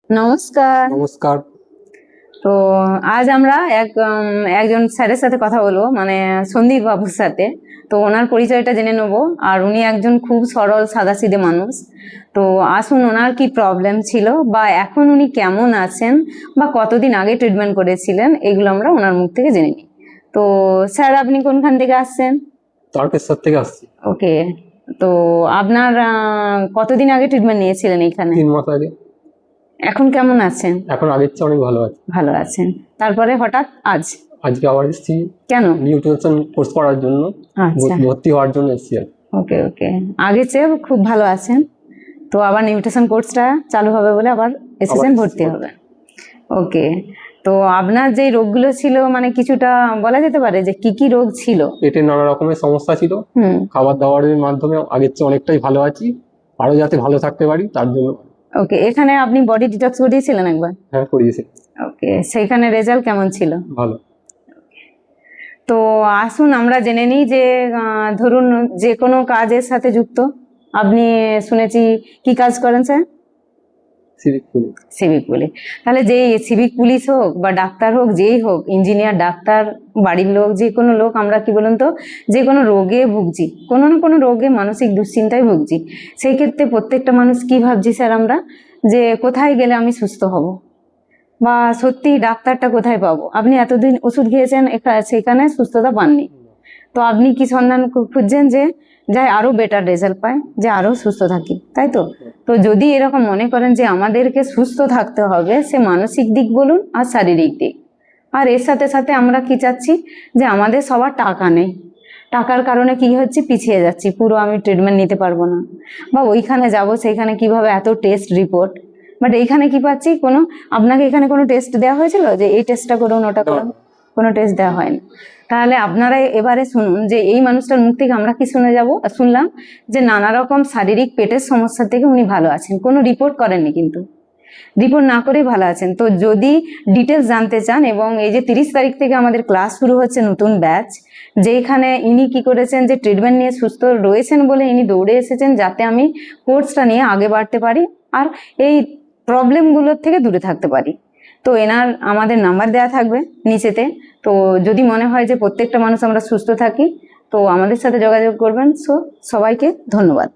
নমস্কার। নমস্কার। তো আজ আমরা একজন স্যারের সাথে কথা বলবো, মানে সন্দীপ বাবুর সাথে। তো ওনার পরিচয়টা জেনে নেবো। আর উনি একজন খুব সরল সাদাসিধে মানুষ। তো আসুন, ওনার কি প্রবলেম ছিল বা এখন উনি কেমন আছেন বা কতদিন আগে ট্রিটমেন্ট করেছিলেন, এগুলো আমরা ওনার মুখ থেকে জেনে নিই। তো স্যার, আপনি কোনখান থেকে আসছেন? তারকেশ্বর থেকে আসছি। ওকে। তো আপনার কতদিন আগে ট্রিটমেন্ট নিয়েছিলেন এখানে? 3 মাস আগে। এখন কেমন আছেন? এখন আগের চেয়ে অনেক ভালো আছে। ভালো আছেন। তারপরে হঠাৎ আজকে আবার এসেছি কেন? নিউট্রিশন কোর্স করার জন্য, আচ্ছা, ভর্তি হওয়ার জন্য এসেছি। ওকে ওকে। আগের চেয়ে খুব ভালো আছেন। তো আবার নিউট্রিশন কোর্সটা চালু হবে বলে আবার এসেছেন, ভর্তি হবে। ওকে। তো আপনার যে রোগগুলো ছিল, মানে কিছুটা বলা যেতে পারে যে কি কি রোগ ছিল? পেটের নানা রকমের সমস্যা ছিল। খাবার দাবারের মাধ্যমে আগের চেয়ে অনেকটাই ভালো আছি, আরো যাতে ভালো থাকতে পারি তার জন্য। ওকে। এখানে আপনি বডি ডিটক্স করিয়েছিলেন একবার? হ্যাঁ, করিয়েছি। ওকে। সেইখানে রেজাল্ট কেমন ছিল? ভালো। তো আসুন আমরা জেনে নিই যে ধরুন যে কোনো কাজের সাথে যুক্ত আপনি, শুনেছি কি কাজ করেন sir? Civic police. Civic police. তাহলে যেই সিভিক পুলিশ হোক বা ডাক্তার হোক, যেই হোক, ইঞ্জিনিয়ার, ডাক্তার, বাড়ির লোক, যে কোনো লোক, আমরা কি বলুন তো, যে কোনো রোগে ভুগছি, কোনো না কোনো রোগে, মানসিক দুশ্চিন্তায় ভুগছি। সেই ক্ষেত্রে প্রত্যেকটা মানুষ কি ভাবছি স্যার আমরা, যে কোথায় গেলে আমি সুস্থ হব বা সত্যি ডাক্তারটা কোথায় পাবো। আপনি এতদিন ওষুধ খেয়েছেন, সেখানে সুস্থতা পাননি। তো আপনি কি সন্ধান খুঁজছেন যে যাই আরো বেটার রেজাল্ট পায়, যে আরো সুস্থ থাকি, তাই তো? তো যদি এরকম মনে করেন যে আমাদেরকে সুস্থ থাকতে হবে, সে মানসিক দিক বলুন আর শারীরিক দিক, আর এর সাথে সাথে আমরা কি চাচ্ছি, যে আমাদের সবার টাকা নেই, টাকার কারণে কি হচ্ছে, পিছিয়ে যাচ্ছি, পুরো আমি ট্রিটমেন্ট নিতে পারবো না, বা ওইখানে যাব, সেইখানে কিভাবে এত টেস্ট রিপোর্ট, বাট এইখানে কি পাচ্ছি, কোনো আপনাকে এখানে কোনো টেস্ট দেওয়া হয়েছিল যে এই টেস্টটা করুন, ওটা করুন? কোনো টেস্ট দেওয়া হয়নি। তাহলে আপনারা এবারে শুনুন যে এই মানুষটার মুখ থেকে আমরা কি শুনলাম যে নানা রকম শারীরিক পেটের সমস্যা থেকে উনি ভালো আছেন, কোনো রিপোর্ট করেননি, কিন্তু রিপোর্ট না করেই ভালো আছেন। তো যদি ডিটেলস জানতে চান, এবং এই যে 30 তারিখ থেকে আমাদের ক্লাস শুরু হচ্ছে, নতুন ব্যাচ, যেখানে ইনি কি করেছেন, যে ট্রিটমেন্ট নিয়ে সুস্থ রয়েছেন বলে ইনি দৌড়ে এসেছেন, যাতে আমি কোর্সটা নিয়ে আগে বাড়তে পারি আর এই প্রবলেমগুলোর থেকে দূরে থাকতে পারি। তো এনার আমাদের নাম্বার দেওয়া থাকবে নিচেতে। তো যদি মনে হয় যে প্রত্যেকটা মানুষ আমরা সুস্থ থাকি, তো আমাদের সাথে যোগাযোগ করবেন। সবাইকে ধন্যবাদ।